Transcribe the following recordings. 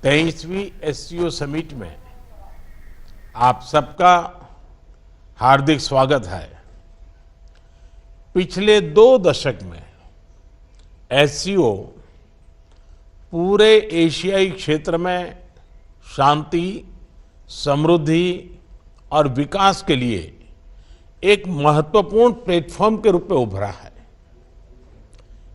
23वीं SCO summit में आप सबका हार्दिक स्वागत है। पिछले 2 दशक में एससीओ पूरे एशियाई क्षेत्र में शांति, समृद्धि और विकास के लिए एक महत्वपूर्ण प्लेटफॉर्म के रूप में उभरा है।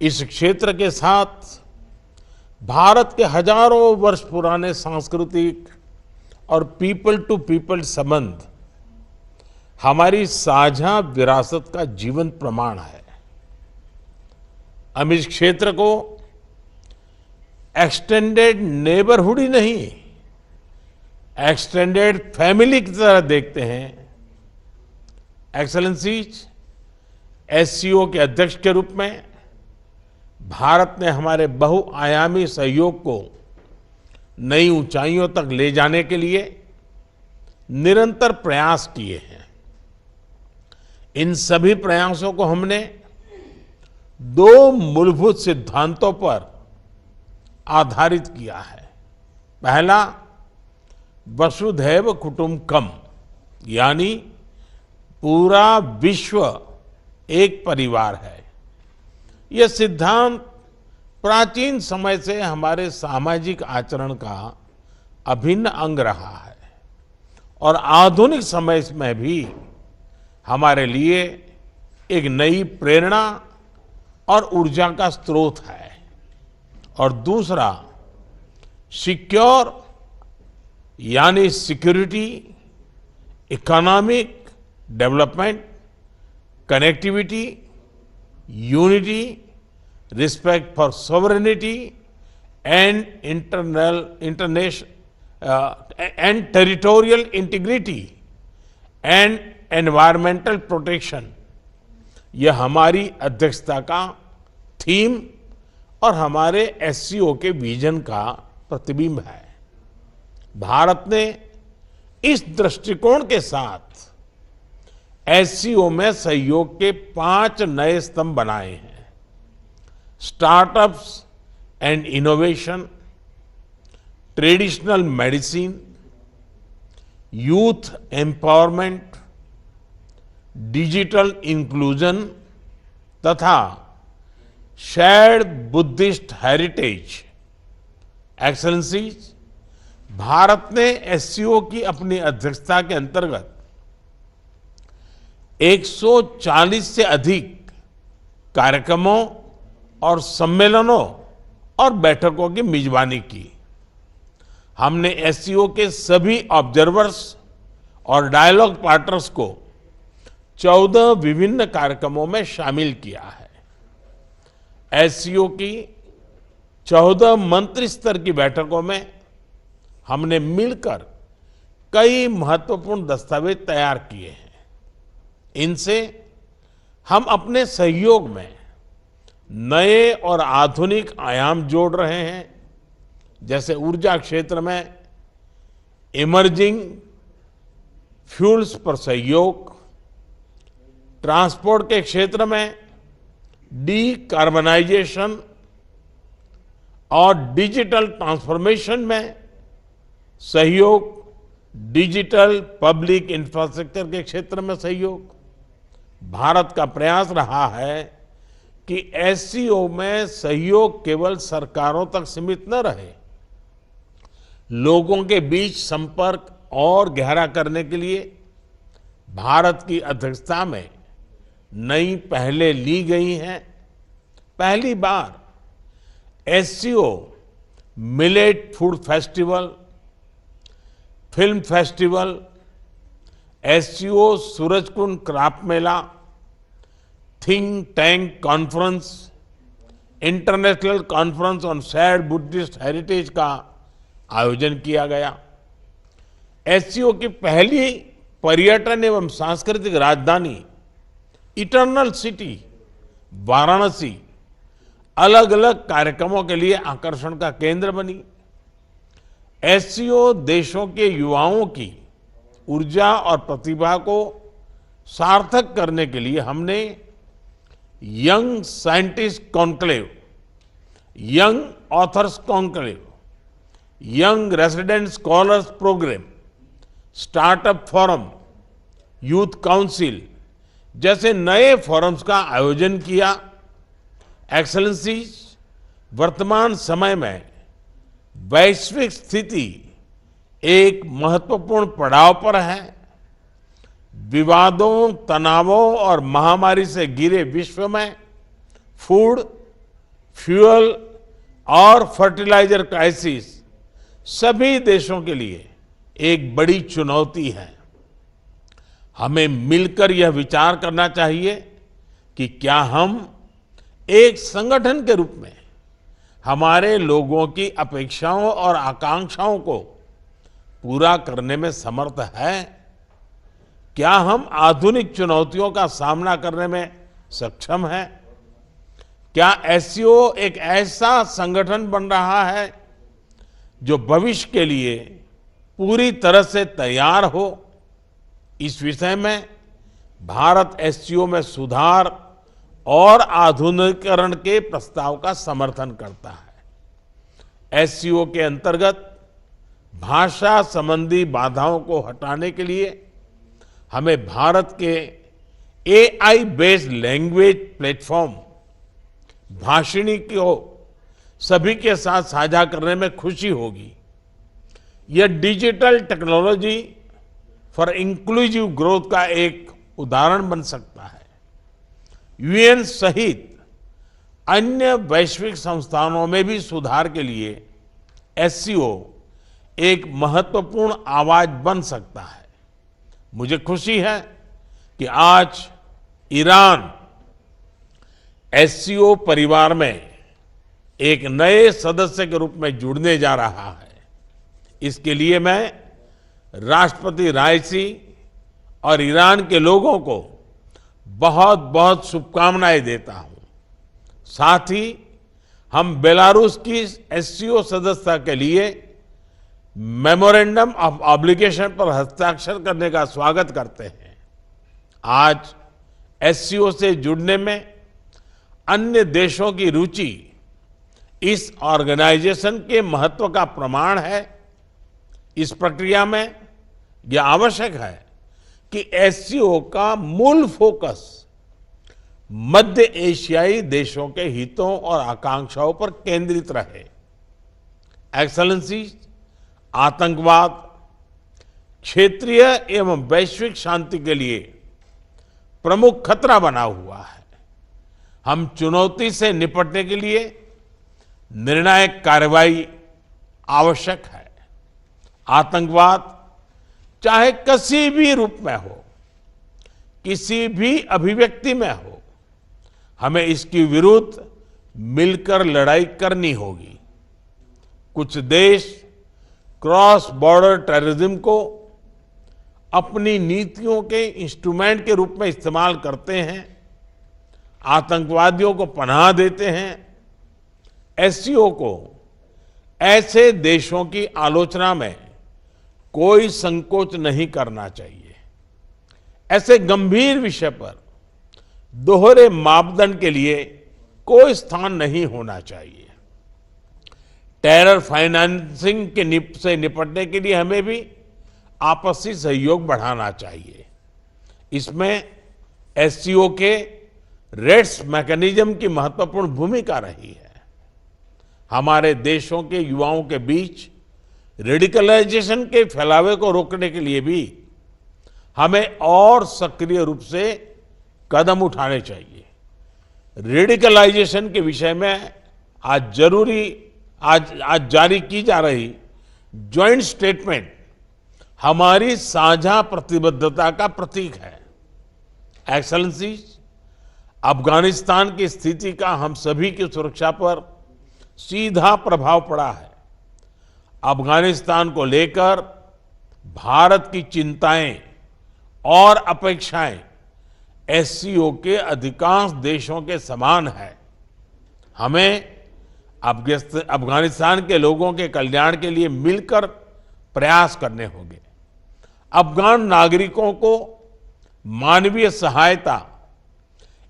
इस क्षेत्र के साथ भारत के हजारों वर्ष पुराने सांस्कृतिक और पीपल टू पीपल संबंध हमारी साझा विरासत का जीवंत प्रमाण है। हम इस क्षेत्र को एक्सटेंडेड नेबरहुड ही नहीं, एक्सटेंडेड फैमिली की तरह देखते हैं। एक्सेलेंसीज, एससीओ के अध्यक्ष के रूप में भारत ने हमारे बहुआयामी सहयोग को नई ऊंचाइयों तक ले जाने के लिए निरंतर प्रयास किए हैं। इन सभी प्रयासों को हमने 2 मूलभूत सिद्धांतों पर आधारित किया है। पहला, वसुधैव कुटुंबकम, यानी पूरा विश्व एक परिवार है। यह सिद्धांत प्राचीन समय से हमारे सामाजिक आचरण का अभिन्न अंग रहा है और आधुनिक समय में भी हमारे लिए एक नई प्रेरणा और ऊर्जा का स्रोत है। और दूसरा, सिक्योर यानी security, economic development, connectivity, unity, respect for sovereignty and and territorial integrity and environmental protection, यह हमारी अध्यक्षता का थीम और हमारे एससीओ के विजन का प्रतिबिंब है। भारत ने इस दृष्टिकोण के साथ एससीओ में सहयोग के 5 नए स्तंभ बनाए हैं। Startups and innovation, traditional medicine, youth empowerment, digital inclusion तथा शेयर्ड बुद्धिस्ट हेरिटेज। एक्सेलेंसीज, भारत ने एससीओ की अपनी अध्यक्षता के अंतर्गत 140 से अधिक कार्यक्रमों और सम्मेलनों और बैठकों की मेजबानी की। हमने एससीओ के सभी ऑब्जर्वर्स और डायलॉग पार्टनर्स को 14 विभिन्न कार्यक्रमों में शामिल किया है। एससीओ की 14 मंत्री स्तर की बैठकों में हमने मिलकर कई महत्वपूर्ण दस्तावेज तैयार किए हैं। इनसे हम अपने सहयोग में नए और आधुनिक आयाम जोड़ रहे हैं, जैसे ऊर्जा क्षेत्र में इमर्जिंग फ्यूल्स पर सहयोग, ट्रांसपोर्ट के क्षेत्र में डीकार्बनाइजेशन और डिजिटल ट्रांसफॉर्मेशन में सहयोग, डिजिटल पब्लिक इंफ्रास्ट्रक्चर के क्षेत्र में सहयोग। भारत का प्रयास रहा है कि एससीओ में सहयोग केवल सरकारों तक सीमित न रहे, लोगों के बीच संपर्क और गहरा करने के लिए भारत की अध्यक्षता में नई पहलें ली गई हैं। पहली बार SCO millet food festival, film festival, SCO Surajkund craft मेला, think tank conference, international conference on shared Buddhist heritage का आयोजन किया गया। एससीओ की पहली पर्यटन एवं सांस्कृतिक राजधानी इटर्नल सिटी वाराणसी अलग अलग कार्यक्रमों के लिए आकर्षण का केंद्र बनी। एससीओ देशों के युवाओं की ऊर्जा और प्रतिभा को सार्थक करने के लिए हमने young scientist conclave, young authors conclave, young resident scholars programme, startup forum, youth council जैसे नए फोरम्स का आयोजन किया। एक्सेलेंसीज, वर्तमान समय में वैश्विक स्थिति एक महत्वपूर्ण पड़ाव पर है। विवादों, तनावों और महामारी से घिरे विश्व में फूड, फ्यूल और फर्टिलाइजर क्राइसिस सभी देशों के लिए एक बड़ी चुनौती है। हमें मिलकर यह विचार करना चाहिए कि क्या हम एक संगठन के रूप में हमारे लोगों की अपेक्षाओं और आकांक्षाओं को पूरा करने में समर्थ है? क्या हम आधुनिक चुनौतियों का सामना करने में सक्षम हैं? क्या एससीओ एक ऐसा संगठन बन रहा है जो भविष्य के लिए पूरी तरह से तैयार हो? इस विषय में भारत एससीओ में सुधार और आधुनिकीकरण के प्रस्ताव का समर्थन करता है। एससीओ के अंतर्गत भाषा संबंधी बाधाओं को हटाने के लिए हमें भारत के AI based language platform Bhashini को सभी के साथ साझा करने में खुशी होगी। यह digital technology for inclusive growth का एक उदाहरण बन सकता है। यूएन सहित अन्य वैश्विक संस्थानों में भी सुधार के लिए एससीओ एक महत्वपूर्ण आवाज बन सकता है। मुझे खुशी है कि आज ईरान एससीओ परिवार में एक नए सदस्य के रूप में जुड़ने जा रहा है। इसके लिए मैं राष्ट्रपति राइसी और ईरान के लोगों को बहुत बहुत शुभकामनाएं देता हूं। साथ ही हम बेलारूस की एससीओ सदस्यता के लिए मेमोरेंडम ऑफ ऑब्लिगेशन पर हस्ताक्षर करने का स्वागत करते हैं। आज एससीओ से जुड़ने में अन्य देशों की रुचि इस ऑर्गेनाइजेशन के महत्व का प्रमाण है। इस प्रक्रिया में यह आवश्यक है कि एससीओ का मूल फोकस मध्य एशियाई देशों के हितों और आकांक्षाओं पर केंद्रित रहे। एक्सेलेंसी, आतंकवाद क्षेत्रीय एवं वैश्विक शांति के लिए प्रमुख खतरा बना हुआ है। हम चुनौती से निपटने के लिए निर्णायक कार्रवाई आवश्यक है। आतंकवाद चाहे किसी भी रूप में हो, किसी भी अभिव्यक्ति में हो, हमें इसके विरुद्ध मिलकर लड़ाई करनी होगी। कुछ देश क्रॉस बॉर्डर टेररिज्म को अपनी नीतियों के इंस्ट्रूमेंट के रूप में इस्तेमाल करते हैं, आतंकवादियों को पनाह देते हैं। एससीओ को ऐसे देशों की आलोचना में कोई संकोच नहीं करना चाहिए। ऐसे गंभीर विषय पर दोहरे मापदंड के लिए कोई स्थान नहीं होना चाहिए। टेरर फाइनेंसिंग से निपटने के लिए हमें भी आपसी सहयोग बढ़ाना चाहिए। इसमें एससीओ के रेड्स मैकेनिज्म की महत्वपूर्ण भूमिका रही है। हमारे देशों के युवाओं के बीच रेडिकलाइजेशन के फैलावे को रोकने के लिए भी हमें और सक्रिय रूप से कदम उठाने चाहिए। रेडिकलाइजेशन के विषय में आज जारी की जा रही ज्वाइंट स्टेटमेंट हमारी साझा प्रतिबद्धता का प्रतीक है। एक्सेलेंसी, अफगानिस्तान की स्थिति का हम सभी की सुरक्षा पर सीधा प्रभाव पड़ा है। अफगानिस्तान को लेकर भारत की चिंताएं और अपेक्षाएं एससीओ के अधिकांश देशों के समान है। हमें अफगानिस्तान के लोगों के कल्याण के लिए मिलकर प्रयास करने होंगे। अफगान नागरिकों को मानवीय सहायता,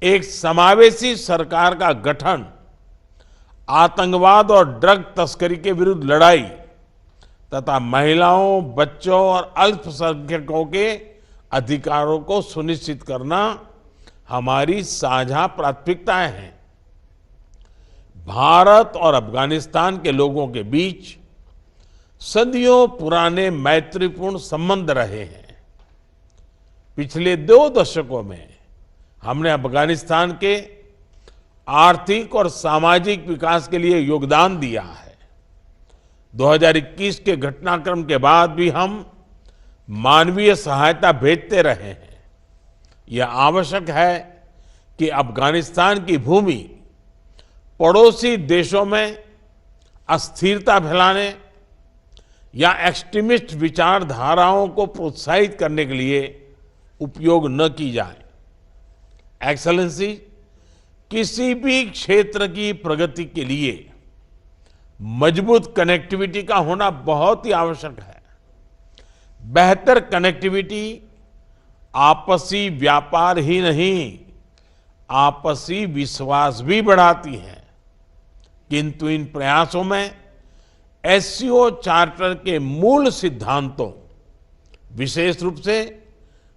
एक समावेशी सरकार का गठन, आतंकवाद और ड्रग तस्करी के विरुद्ध लड़ाई तथा महिलाओं, बच्चों और अल्पसंख्यकों के अधिकारों को सुनिश्चित करना हमारी साझा प्राथमिकताएं हैं। भारत और अफगानिस्तान के लोगों के बीच सदियों पुराने मैत्रीपूर्ण संबंध रहे हैं। पिछले 2 दशकों में हमने अफगानिस्तान के आर्थिक और सामाजिक विकास के लिए योगदान दिया है। 2021 के घटनाक्रम के बाद भी हम मानवीय सहायता भेजते रहे हैं। यह आवश्यक है कि अफगानिस्तान की भूमि पड़ोसी देशों में अस्थिरता फैलाने या एक्सट्रीमिस्ट विचारधाराओं को प्रोत्साहित करने के लिए उपयोग न की जाए। एक्सेलेंसी, किसी भी क्षेत्र की प्रगति के लिए मजबूत कनेक्टिविटी का होना बहुत ही आवश्यक है। बेहतर कनेक्टिविटी आपसी व्यापार ही नहीं, आपसी विश्वास भी बढ़ाती है। किंतु इन प्रयासों में एससीओ चार्टर के मूल सिद्धांतों, विशेष रूप से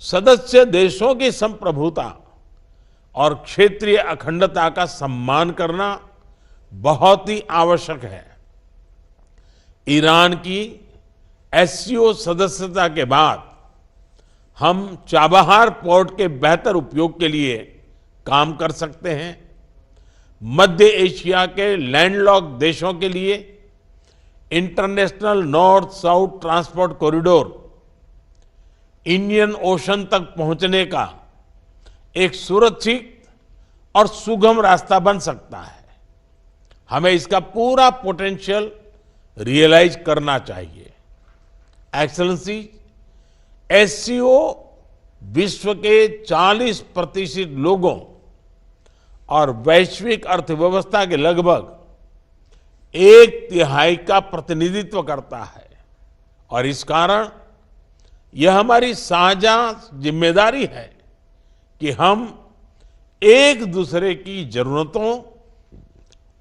सदस्य देशों की संप्रभुता और क्षेत्रीय अखंडता का सम्मान करना बहुत ही आवश्यक है। ईरान की एससीओ सदस्यता के बाद हम चाबहार पोर्ट के बेहतर उपयोग के लिए काम कर सकते हैं। मध्य एशिया के लैंडलॉक देशों के लिए international north south transport corridor Indian ocean तक पहुंचने का एक सुरक्षित और सुगम रास्ता बन सकता है। हमें इसका पूरा पोटेंशियल रियलाइज करना चाहिए। एक्सेलेंसी, एससीओ विश्व के 40% लोगों और वैश्विक अर्थव्यवस्था के लगभग 1/3 का प्रतिनिधित्व करता है और इस कारण यह हमारी साझा जिम्मेदारी है कि हम एक दूसरे की जरूरतों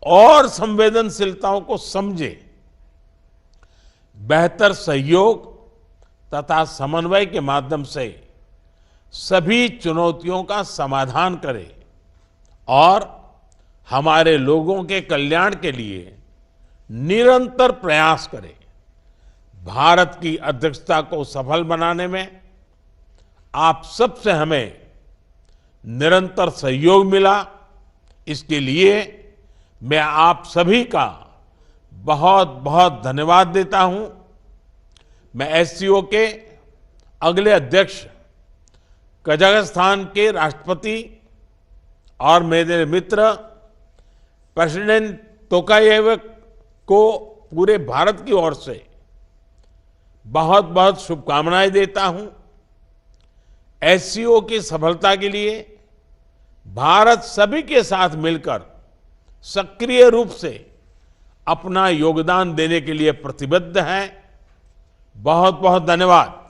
और संवेदनशीलताओं को समझें, बेहतर सहयोग तथा समन्वय के माध्यम से सभी चुनौतियों का समाधान करें और हमारे लोगों के कल्याण के लिए निरंतर प्रयास करें। भारत की अध्यक्षता को सफल बनाने में आप सबसे हमें निरंतर सहयोग मिला, इसके लिए मैं आप सभी का बहुत बहुत धन्यवाद देता हूं। मैं एससीओ के अगले अध्यक्ष कजाकिस्तान के राष्ट्रपति और मेरे मित्र प्रेसिडेंट तोकायेव को पूरे भारत की ओर से बहुत बहुत शुभकामनाएं देता हूं। एससीओ की सफलता के लिए भारत सभी के साथ मिलकर सक्रिय रूप से अपना योगदान देने के लिए प्रतिबद्ध है। बहुत बहुत धन्यवाद।